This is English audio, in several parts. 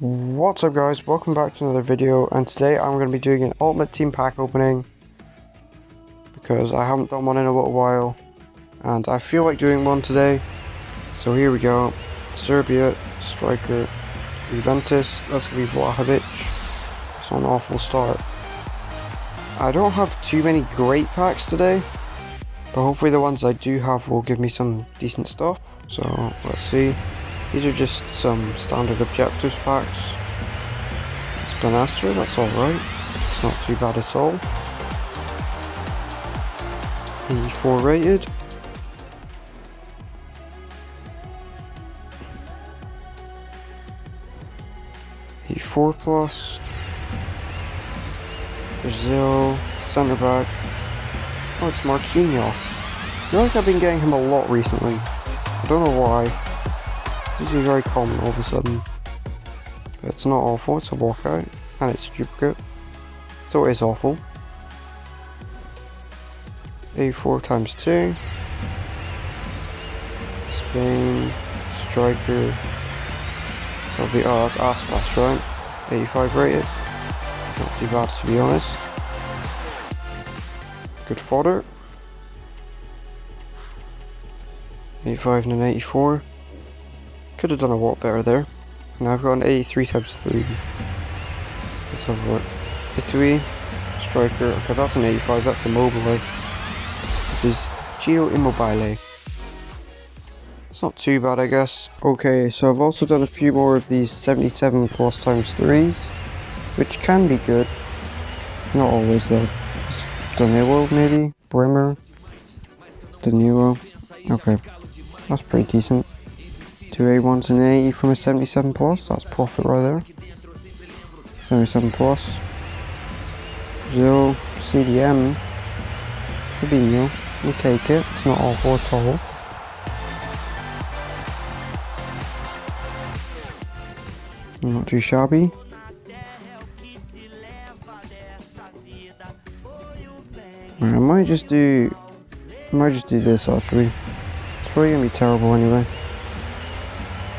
What's up guys, welcome back to another video, and today I'm going to be doing an Ultimate Team Pack opening because I haven't done one in a little while and I feel like doing one today. So here we go. Serbia, striker, Juventus, that's going to be Vlahovic. It's an awful start. I don't have too many great packs today, but hopefully the ones I do have will give me some decent stuff. So let's see. These are just some standard objectives packs. Spinastra, that's alright. It's not too bad at all. 84 rated. +84. Brazil, centre back. Oh, it's Marquinhos. I feel like I've been getting him a lot recently. I don't know why. This is very common all of a sudden. But it's not awful, it's a walkout. And it's a duplicate. So it is awful. 84 times 2. Spain, striker. Probably, oh, that's Aspas, right? 85 rated. Not too bad, to be honest. Good fodder. 85 and an 84. Could have done a lot better there. And I've got an 83 times 3. Let's have a look. Italy, striker. Okay, that's an 85. That's Immobile. It is Gio Immobile. It's not too bad, I guess. Okay, so I've also done a few more of these 77 plus times 3s, which can be good. Not always though. It's Danilo maybe? Bremer? Danilo. Okay, that's pretty decent. 2 A1s and an 80 from a 77 plus. That's profit right there. 77 plus. Brazil, CDM. Fabinho. We take it. It's not awful at all. Not too shabby. Right, I might just do this actually. It's probably gonna be terrible anyway.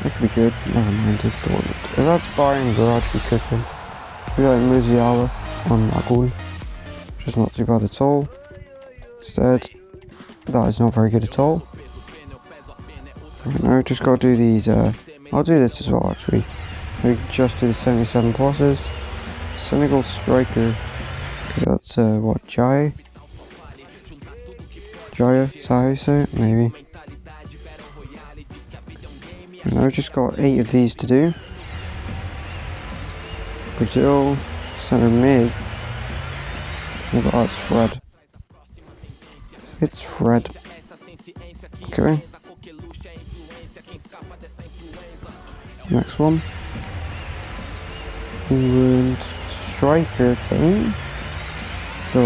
It could be good. Never mind, it's the one. If that's Bayern, we're actually cooking. We got Musiala on Magul, which is not too bad at all. Instead, that is not very good at all. Right, now just gotta do these. I'll do this as well actually. We just do the 77 pluses. Senegal striker. Okay, that's what, Jaya? Jaya, is that how you say it? Maybe. And I've just got 8 of these to do. Brazil, centre mid. Oh, that's Fred. It's Fred. Okay. Next one. England striker thing. So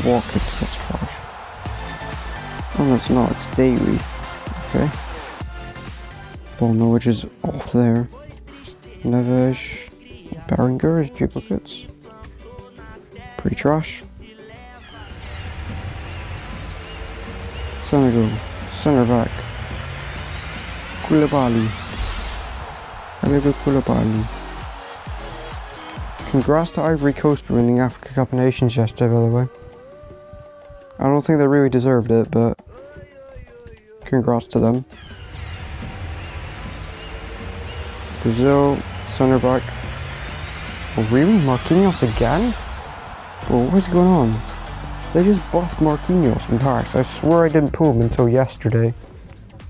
Wildcards, that's trash. Oh, that's not, it's Dairy. Okay. Ball Norwich is off there. Neves, Berenger is duplicates. Pretty trash. Senegal, centre back. Koulibaly. Aliou Koulibaly. Congrats to Ivory Coast for winning Africa Cup of Nations yesterday, by the way. I don't think they really deserved it, but congrats to them. Brazil, centre back. Oh really? Marquinhos again? Bro, what's going on? They just buffed Marquinhos in packs. I swear I didn't pull him until yesterday.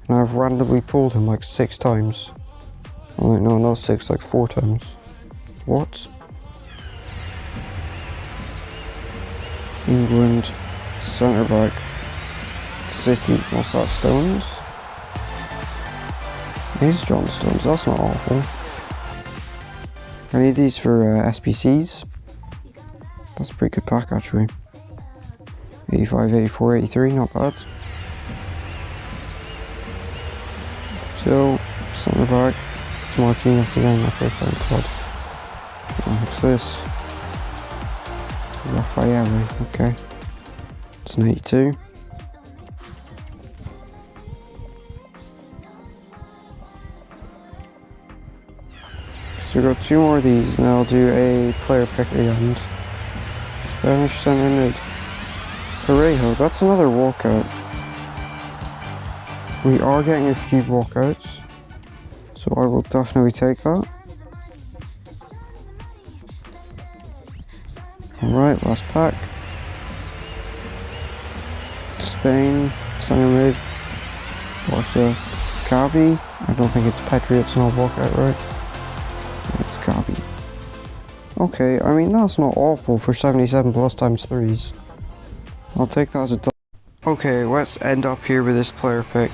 And I've randomly pulled him like 6 times. Oh wait, no, not 6, like 4 times. What? England, centre back. City, what's that, Stones? Here's John Stones, that's not awful. I need these for SPCs. That's a pretty good pack actually. 85, 84, 83, not bad. So, centre back. It's Marquinhos again, okay, thank God. What's this? Rafael, okay. It's an 82. So we got 2 more of these, and I'll do a player pick at the end. Spanish center mid. Parejo, that's another walkout. We are getting a few walkouts, so I will definitely take that. Alright, last pack. Spain, center mid. Barca, Gavi. I don't think it's Petri, it's not walkout, right? It's Gavi. Okay, I mean that's not awful for 77 plus times 3s. I'll take that as a double. Okay, let's end up here with this player pick.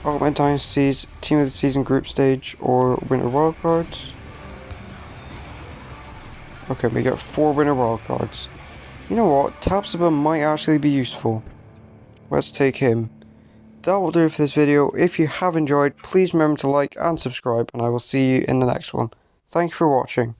Ultimate Dynasties, Team of the Season group stage, or Winter Wildcards. Okay, we got 4 Winter Wildcards. You know what, Tapsoba might actually be useful. Let's take him. That will do it for this video. If you have enjoyed, please remember to like and subscribe, and I will see you in the next one. Thank you for watching.